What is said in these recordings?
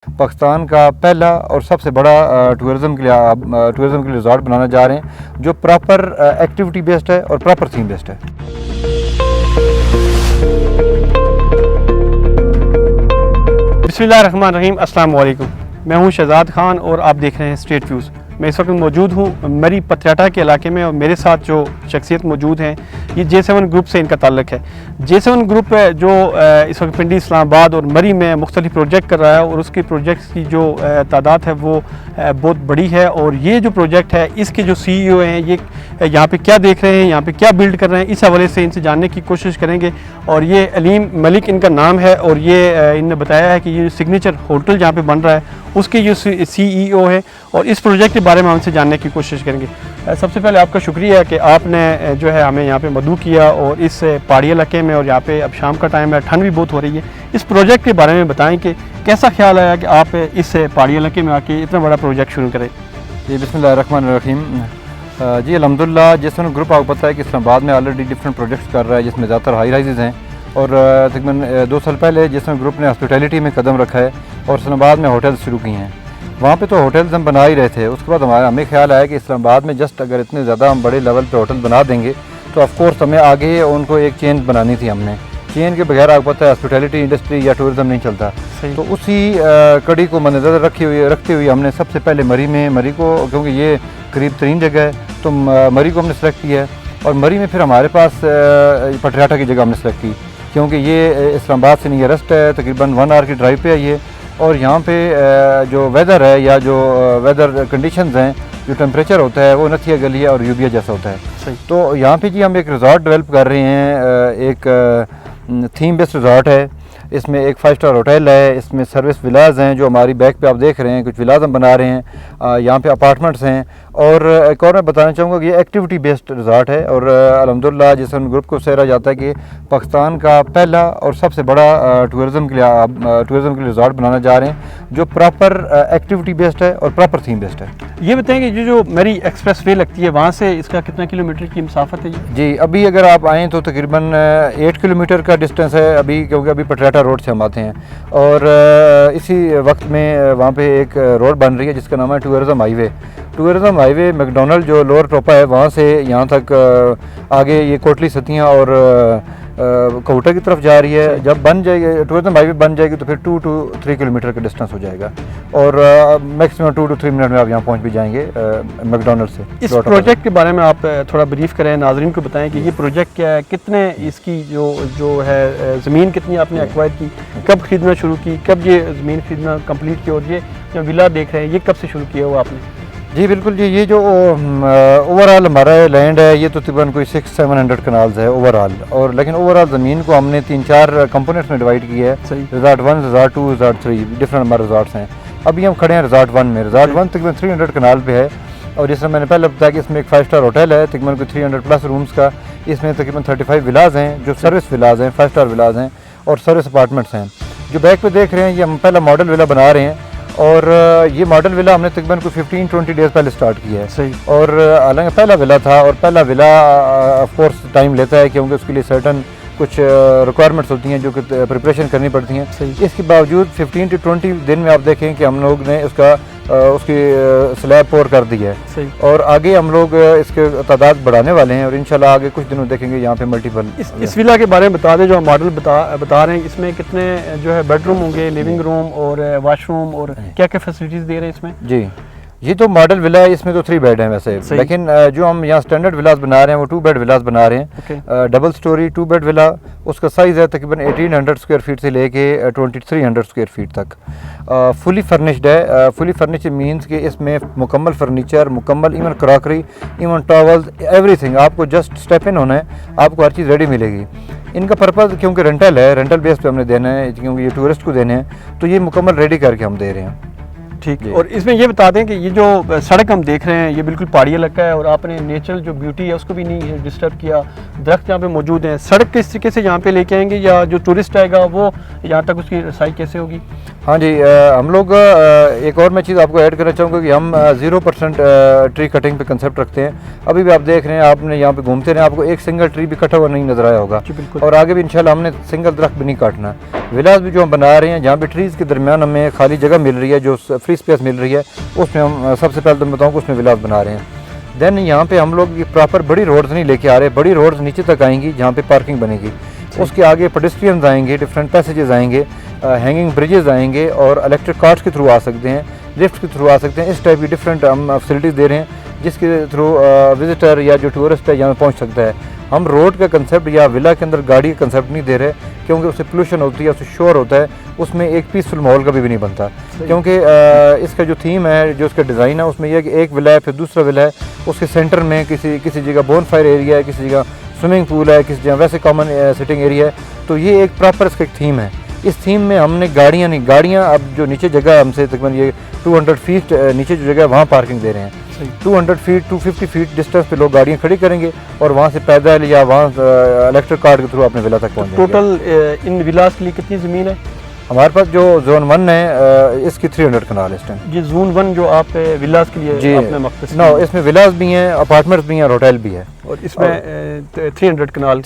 पाकिस्तान का पहला और सबसे बड़ा टूरिज़म के लिए रिजॉर्ट बनाना जा रहे हैं जो प्रॉपर एक्टिविटी बेस्ड है और प्रॉपर थीम बेस्ड है। बिस्मिल्लाहिर्रहमानिर्रहीम, अस्सलाम वालेकुम। मैं हूं शहजाद खान और आप देख रहे हैं स्टेट व्यूज़। मैं इस वक्त मौजूद हूं मरी पतियाटा के इलाके में और मेरे साथ जो शख्सियत मौजूद हैं ये J7 ग्रुप से इनका ताल्लुक़ है। J7 ग्रुप है जो इस वक्त पिंडी इस्लामाबाद और मरी में मुख्तलिफ प्रोजेक्ट कर रहा है और उसकी प्रोजेक्ट्स की जो तादाद है वो बहुत बड़ी है। और ये जो प्रोजेक्ट है इसके जो CEO हैं ये यहाँ पे क्या देख रहे हैं, यहाँ पे क्या बिल्ड कर रहे हैं, इस हवाले से इनसे जानने की कोशिश करेंगे। और ये अलीम मलिक इनका नाम है और ये इनने बताया है कि ये सिग्नेचर होटल जहाँ पे बन रहा है उसके जो CEO है और इस प्रोजेक्ट के बारे में हमसे जानने की कोशिश करेंगे। सबसे पहले आपका शुक्रिया कि आपने जो है हमें यहाँ पे मदऊ किया और इस पहाड़ी इलाके में, और यहाँ पे अब शाम का टाइम है, ठंड भी बहुत हो रही है। इस प्रोजेक्ट के बारे में बताएं कि कैसा ख्याल आया कि आप इस पहाड़ी इलाके में आके इतना बड़ा प्रोजेक्ट शुरू करें। जी बिस्मिल्लाहिर्रहमानिर्रहीम। जी अल्हम्दुलिल्लाह J7 ग्रुप आपको पता है कि इस्लामाबाद में ऑलरेडी डिफरेंट प्रोजेक्ट्स कर रहा है जिसमें ज़्यादातर हाई राइजेज़ हैं। और तकरीबन 2 साल पहले J7 ग्रुप ने हॉस्पिटैलिटी में कदम रखा है और इस्लामाबाद में होटल्स शुरू किए हैं। वहाँ पे तो होटल्स हम बना ही रहे थे, उसके बाद हमें ख्याल आया कि इस्लामाबाद में जस्ट अगर इतने ज़्यादा हम बड़े लेवल पे होटल बना देंगे तो ऑफ कोर्स हमें आगे उनको एक चेन बनानी थी। हमने चेन के बगैर आपको पता है हॉस्पिटैलिटी इंडस्ट्री या टूरिज़म नहीं चलता। तो उसी कड़ी को मद्देनज़र रखते हुए हमने सबसे पहले मरी को, क्योंकि ये करीब तरीन जगह है, तो मरी को हमने सेलेक्ट किया है। और मरी में फिर हमारे पास पटियाटा की जगह हमने सेलेक्ट की क्योंकि ये इस्लामाबाद से नियरेस्ट है, तकरीबन 1 आवर की ड्राइव पे है ये। और यहाँ पे जो वेदर है या जो वेदर कंडीशंस हैं, जो टेम्परेचर होता है वो नथिया गली है और यूबिया जैसा होता है। तो यहाँ पे जी हम एक रिजॉर्ट डेवलप कर रहे हैं, एक थीम बेस्ड रिजॉर्ट है। इसमें एक 5 स्टार होटल है, इसमें सर्विस विलाज हैं जो हमारी बैक पे आप देख रहे हैं, कुछ विलाज हम बना रहे हैं, यहाँ पे अपार्टमेंट्स हैं। और एक और मैं बताना चाहूँगा कि ये एक्टिविटी बेस्ड रिजॉर्ट है और अल्हम्दुलिल्लाह J7 ग्रुप को सहरा जाता है कि पाकिस्तान का पहला और सबसे बड़ा टूरिज़म के लिए रिजॉर्ट बनाना जा रहे हैं जो प्रॉपर एक्टिविटी बेस्ड है और प्रॉपर थीम बेस्ड है। ये बताएं कि जो मरी एक्सप्रेस वे लगती है वहाँ से इसका कितना किलोमीटर की मुसाफत है? जी अभी अगर आप आएँ तो तकरीबन 8 किलोमीटर का डिस्टेंस है अभी, क्योंकि अभी पटियाटा रोड से हम आते हैं। और इसी वक्त में वहाँ पे एक रोड बन रही है जिसका नाम है टूरिज़म हाईवे। मैकडोनल्ड जो लोअर टोपा है वहाँ से यहाँ तक आगे ये कोटली सतियाँ और कोटा की तरफ जा रही है। जब बन जाएगी टूरिज़म हाईवे बन जाएगी तो फिर 2 to 3 किलोमीटर का डिस्टेंस हो जाएगा और मैक्सिमम 2 to 3 मिनट में आप यहाँ पहुँच भी जाएंगे मैकडोनल्ड से। इस प्रोजेक्ट के बारे में आप थोड़ा ब्रीफ करें, नाजरीन को बताएं कि ये प्रोजेक्ट क्या है, कितने इसकी जो है ज़मीन कितनी आपने एक्वायर की, कब खरीदना शुरू की, कब ये ज़मीन खरीदना कंप्लीट की, और ये जो विला देख रहे हैं ये कब से शुरू किया हुआ आपने? जी बिल्कुल जी, ये जो ओवरऑल हमारा लैंड है ये तो तकरीबन कोई 600-700 कनाल्स है ओवरऑल। और लेकिन ओवरऑल ज़मीन को हमने 3-4 कंपोनेंट्स में डिवाइड किया है। रिजॉर्ट 1, रिजॉर्ट 2, रिजॉर्ट 3 डिफरेंट हमारे रिजॉर्ट्स हैं। अभी हम खड़े हैं रिजॉर्ट 1 में। रिजॉर्ट 1 तकरीबन 300 कनाल पे है और जिसमें मैंने पहले बताया कि इसमें एक 5 स्टार होटल है तकरीबन कोई 300+ रूम्स का। इसमें तकरीबन 35 विलाज हैं जो सर्विस विलाज हैं, 5 स्टार विलाज हैं और सर्विस अपार्टमेंट्स हैं। जो बैक पे देख रहे हैं ये हम पहला मॉडल विला बना रहे हैं और ये मॉडल विला हमने तकरीबन कोई 15-20 डेज़ पहले स्टार्ट किया है। सही। और हालांकि पहला विला था और पहला विला ऑफ कोर्स टाइम लेता है क्योंकि उसके लिए सर्टन कुछ रिक्वायरमेंट्स होती हैं जो कि प्रिपरेशन करनी पड़ती हैं। इसके बावजूद 15 to 20 दिन में आप देखें कि हम लोग ने उसकी स्लैब पोर कर दी है। और आगे हम लोग इसके तादाद बढ़ाने वाले हैं और इंशाल्लाह आगे कुछ दिनों देखेंगे यहाँ पे मल्टीपल। इस विला के बारे में बता दें, जो मॉडल बता रहे हैं इसमें कितने जो है बेडरूम होंगे, लिविंग रूम और वाशरूम, और क्या क्या फैसिलिटीज़ दे रहे हैं इसमें? जी ये तो मॉडल विला है, इसमें तो 3 बेड हैं वैसे, लेकिन जो हम यहाँ स्टैंडर्ड विलास बना रहे हैं वो 2 बेड विलास बना रहे हैं। डबल स्टोरी 2 बेड विला, उसका साइज़ है तकरीबन 1800 स्क्वायर फीट से लेके 2300 स्क्वायर फीट तक। फुली फर्निश्ड है। फुली फर्निश्ड मीन्स कि इसमें मुकम्मल फर्नीचर, मुकम्मल even crockery, even towels, everything. आपको जस्ट स्टेप इन होना है, आपको हर चीज़ रेडी मिलेगी। इनका पर्पज़ क्योंकि रेंटल है, रेंटल बेस पे हमने देना है क्योंकि ये टूरिस्ट को देने हैं, तो ये मुकम्मल रेडी करके हम दे रहे हैं। ठीक। और इसमें ये बता दें कि ये जो सड़क हम देख रहे हैं ये बिल्कुल पहाड़ी इलाका है और आपने नेचुरल जो ब्यूटी है उसको भी नहीं डिस्टर्ब किया। दरख्त यहाँ पे मौजूद हैं। सड़क किस तरीके से यहाँ पे लेके आएंगे या जो टूरिस्ट आएगा वो यहाँ तक उसकी रसाई कैसे होगी? हाँ जी, हम लोग एक और मैं चीज़ आपको ऐड करना चाहूँगा कि हम 0% ट्री कटिंग पे कंसेप्ट रखते हैं। अभी भी आप देख रहे हैं, आपने यहाँ पे घूमते रहे, आपको एक सिंगल ट्री भी कटा हुआ नहीं नजर आया होगा। और आगे भी इंशाल्लाह हमने सिंगल दरख्त भी नहीं काटना। विलास भी जो हम बना रहे हैं, जहाँ पे ट्रीज़ के दरमियान हमें खाली जगह मिल रही है, जो फ्री स्पेस मिल रही है, उसमें हम सबसे पहले तो मैं बताऊँ कि उसमें विलास बना रहे हैं। देन यहाँ पे हम लोग प्रॉपर बड़ी रोड्स नहीं लेके आ रहे, बड़ी रोड्स नीचे तक आएंगी जहाँ पे पार्किंग बनेगी। उसके आगे पेडेस्ट्रियंस आएंगे, डिफरेंट पैसेजेस आएंगे, हैंगिंग ब्रिजेस आएंगे और इलेक्ट्रिक कार्स के थ्रू आ सकते हैं, लिफ्ट के थ्रू आ सकते हैं। इस टाइप की डिफरेंट हम फैसिलिटीज़ दे रहे हैं जिसके थ्रू विजिटर या जो टूरिस्ट है यहाँ पहुँच सकता है। हम रोड का कंसेप्ट या विला के अंदर गाड़ी का कंसेप्ट नहीं दे रहे, क्योंकि उससे पोल्यूशन होती है, उससे शोर होता है, उसमें एक पीसफुल माहौल कभी भी नहीं बनता। क्योंकि इसका जो थीम है, जो उसका डिज़ाइन है, उसमें यह है कि एक विला है, फिर दूसरा विला है, उसके सेंटर में किसी जगह बोनफायर एरिया है, किसी जगह स्विमिंग पूल है, किसी जगह वैसे कॉमन सिटिंग एरिया है। तो ये एक प्रॉपर इसका एक थीम है। इस थीम में हमने गाड़ियाँ अब जो नीचे जगह हमसे तकरीबन ये 200 फीट नीचे जो जगह है वहाँ पार्किंग दे रहे हैं। 200 फीट 250 फीट डिस्टेंस पे लोग गाड़ियाँ खड़ी करेंगे और वहाँ से पैदल या वहाँ इलेक्ट्रिक कार के थ्रू अपने विला तक पहुँचेंगे। टोटल इन विलास के लिए कितनी ज़मीन है? हमारे पास जो जोन 1 है इसकी 300 कनाल इस टाइम। ये जोन 1 जो आप विलास के लिए जी आपने मख्सूस नो, इसमें विलास भी हैं, अपार्टमेंट्स भी हैं और होटल भी है। और इसमें 300 कनाल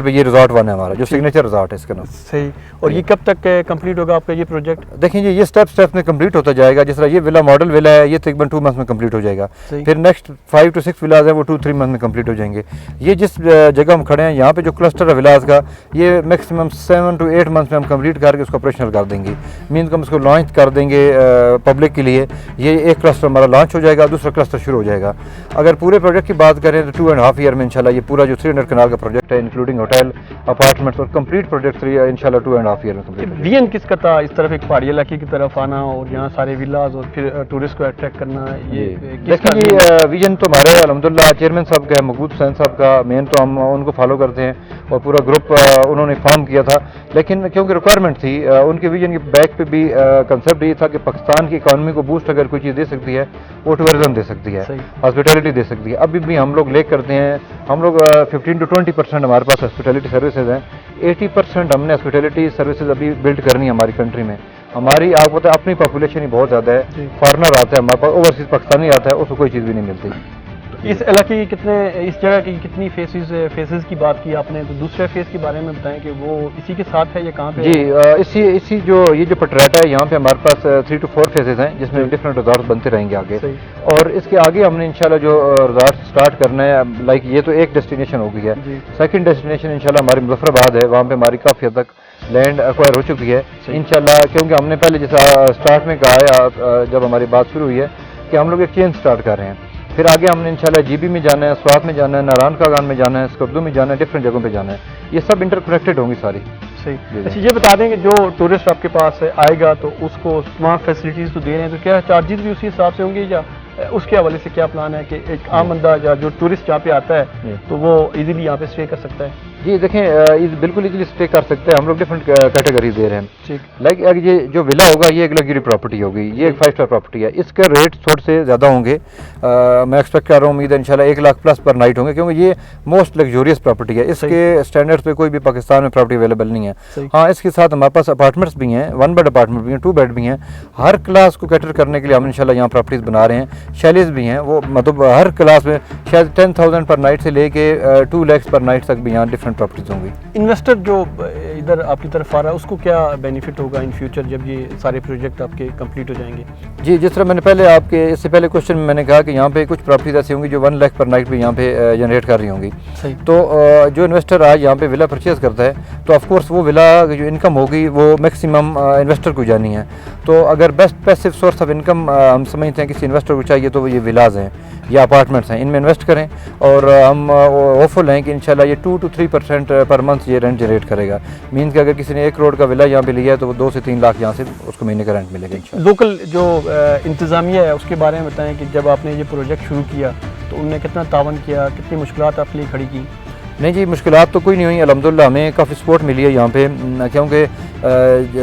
पे ये रिजॉर्ट 1 है हमारा, जो सिग्नेचर रिजॉर्ट है इसका नाम। सही। और ये कब तक कंप्लीट होगा आपका ये प्रोजेक्ट? देखें जी, ये स्टेप में कंप्लीट होता जाएगा। जिस तरह ये विला मॉडल विला है, ये तकरीबन 2 मंथ में कंप्लीट हो जाएगा। फिर नेक्स्ट 5 to 6 विलास हैं, वो 2-3 मंथ में कंप्लीट हो जाएंगे। ये जिस जगह हम खड़े हैं, यहाँ पे जो क्लस्टर है विलास का, ये मैक्सिमम 7 to 8 मंथ में हम कंप्लीट करके उसको ऑपरेशनल कर देंगे। मीन हम उसको लॉन्च कर देंगे पब्लिक के लिए। ये एक क्लस्टर हमारा लॉन्च हो जाएगा, दूसरा क्लस्टर शुरू हो जाएगा। अगर पूरे प्रोजेक्ट की बात करें तो 2.5 ईयर में इंशाल्लाह ये पूरा जो 300 कनाल का प्रोजेक्ट है, इंक्लूडिंग होटल, अपार्टमेंट्स और कंप्लीट प्रोजेक्ट इंशाल्लाह 2.5 ईयर में कंप्लीट हो जाएगा। विजन किसका था इस तरफ एक पहाड़ी इलाके की तरफ आना और यहाँ सारे विलास और फिर टूरिस्ट को अट्रैक्ट करना? ये किसका देखिए, विजन तो हमारे अल्हम्दुलिल्लाह चेयरमैन साहब का है, मकबूल हुसैन साहब का। मेन तो हम उनको फॉलो करते हैं और पूरा ग्रुप उन्होंने फॉर्म किया था। लेकिन क्योंकि रिक्वायरमेंट थी, उनके विजन के बैक पे भी कंसेप्ट ये था कि पाकिस्तान की इकॉनमी को बूस्ट अगर कोई चीज़ दे सकती है, वो टूरिज्म दे सकती है, हॉस्पिटैलिटी दे सकती है। अभी भी हम लोग लेक करते हैं। हम लोग 15 to 20% हमारे पास हॉस्पिटैलिटी सर्विसेज हैं। 80% हमने हॉस्पिटैलिटी सर्विसेज अभी बिल्ड करनी है हमारी कंट्री में। हमारी आपको पता है अपनी पॉपुलेशन ही बहुत ज़्यादा है, फॉरनर आता है हमारे पास, ओवरसीज पाकिस्तानी आता है, उसको कोई चीज़ भी नहीं मिलती। इस इलाके की इस जगह की कितनी फेसेस की बात की आपने, तो दूसरे फेस के बारे में बताएं कि वो इसी के साथ है या कहाँ पे? जी, इसी जो ये जो पटराटा है, यहाँ पे हमारे पास 3 to 4 फेसेस हैं, जिसमें डिफरेंट रिजॉर्ट बनते रहेंगे आगे। और इसके आगे हमने इंशाल्लाह जो रिजॉर्ट स्टार्ट करना है, लाइक ये तो एक डेस्टिनेशन हो गई है। सेकंड डेस्टिनेशन इंशाल्लाह हमारी मुजफ्फराबाद है, वहाँ पे हमारी काफ़ी हद तक लैंड एक्वायर हो चुकी है इंशाल्लाह। क्योंकि हमने पहले जैसा स्टार्ट में कहा है, जब हमारी बात शुरू हुई है कि हम लोग एक चेन स्टार्ट कर रहे हैं। फिर आगे हमने इंशाल्लाह जीबी में जाना है, स्वात में जाना है, नारायण कागान में जाना है, स्कर्दू में जाना है, डिफरेंट जगहों पे जाना है। ये सब इंटरकनेक्टेड होंगी सारी। सही। अच्छा, ये बता दें कि जो टूरिस्ट आपके पास आएगा तो उसको वहाँ फैसिलिटीज़ तो दे रहे हैं, तो क्या चार्जेस भी उसी हिसाब से होंगे या उसके हवाले से क्या प्लान है कि एक आम बंदा या जो टूरिस्ट यहाँ पे आता है तो वो इजीली यहाँ पे स्टे कर सकता है? जी देखें, बिल्कुल इजीली स्टे कर सकते हैं। हम लोग डिफरेंट कैटेगरीज दे रहे हैं। ठीक। लाइक ये जो विला होगा, ये एक लग्जरी प्रॉपर्टी होगी, ये एक 5 स्टार प्रॉपर्टी है। इसके रेट थोड़े से ज़्यादा होंगे। मैं एक्सपेक्ट कर रहा हूँ, उम्मीद है इंशाल्लाह 1 लाख प्लस पर नाइट होंगे, क्योंकि ये मोस्ट लग्जूरियस प्रॉपर्टी है। इसके स्टैंडर्ड्स पे कोई भी पाकिस्तान में प्रॉपर्टी अवेलेबल नहीं है। हाँ, इसके साथ हमारे पास अपार्टमेंट्स भी हैं, 1 बेड अपार्टमेंट भी हैं, 2 बेड भी हैं। हर क्लास को कैटर करने के लिए हम इंशाल्लाह यहाँ प्रॉपर्टीज़ बना रहे हैं। शैलीज भी हैं, वो मतलब हर क्लास में शायद 10,000 पर नाइट से लेके 2 लाख पर नाइट तक भी यहाँ डिफरेंट प्रॉपर्टीज़ होंगी। इन्वेस्टर जो इधर आपकी तरफ आ रहा है उसको क्या बेनिफिट होगा इन फ्यूचर जब ये सारे प्रोजेक्ट आपके कंप्लीट हो जाएंगे? जी, जिस तरह मैंने पहले आपके इससे पहले क्वेश्चन में मैंने कहा कि यहाँ पे कुछ प्रॉपर्टीज ऐसी होंगी जो 1 लाख पर नाइट भी यहाँ पे जनरेट कर रही होंगी। सही। तो जो इन्वेस्टर आज यहाँ पे विला परचेज करता है, तो ऑफकोर्स वो विला जो इनकम होगी वो मैक्सिमम इन्वेस्टर को जानी है। तो अगर best passive source of income हम समझते हैं किसी इन्वेस्टर को चाहिए, तो वो ये विलाज हैं या अपार्टमेंट्स हैं, इनमें इन्वेस्ट करें। और हम होपफुल हैं कि इंशाल्लाह ये 2 to 3% पर मंथ ये रेंट जनरेट करेगा। मीन्स कि अगर किसी ने 1 करोड़ का विला यहाँ पे लिया है, तो वो 2 से 3 लाख यहाँ से उसको महीने का रेंट मिलेगा इंशाल्लाह। लोकल जो इंतज़ामिया है उसके बारे में बताएं कि जब आपने ये प्रोजेक्ट शुरू किया तो उनने कितना तावन किया, कितनी मुश्किलात आपके लिए खड़ी की? नहीं जी, मुश्किलात तो कोई नहीं हुई अल्हम्दुलिल्लाह। हमें काफ़ी सपोर्ट मिली है यहाँ पे, क्योंकि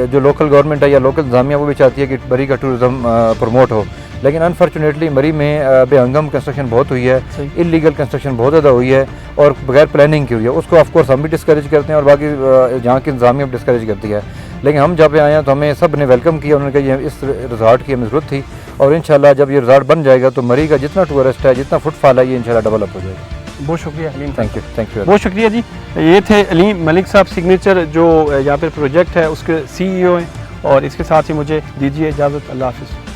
जो लोकल गवर्नमेंट है या लोकल इंतज़ामिया वो भी चाहती है कि मरी का टूरिज़म प्रमोट हो। लेकिन अनफॉर्चुनेटली मरी में बेहंगम कंस्ट्रक्शन बहुत हुई है, इलीगल कंस्ट्रक्शन बहुत ज़्यादा हुई है और बगैर प्लानिंग की हुई है। उसको ऑफकोर्स हम भी डिस्करेज करते हैं और बाकी जहाँ की इंतज़ामिया भी डिस्करेज करती है। लेकिन हम जब आए हैं तो हमें सब ने वेलकम किया, उन्होंने कहा ये इस रिजॉर्ट की हमें ज़रूरत थी, और इंशाल्लाह जब ये रिजॉर्ट बन जाएगा तो मरी का जितना टूरिस्ट है, जितना फुटफॉल है, ये इंशाल्लाह डेवलप हो जाएगा। बहुत शुक्रिया अलीम, थैंक यू। बहुत शुक्रिया जी। ये थे अलीम मलिक साहब, सिग्नेचर जो यहाँ पे प्रोजेक्ट है उसके CEO हैं, और इसके साथ ही मुझे दीजिए इजाज़त। अल्लाह हाफ़िज़।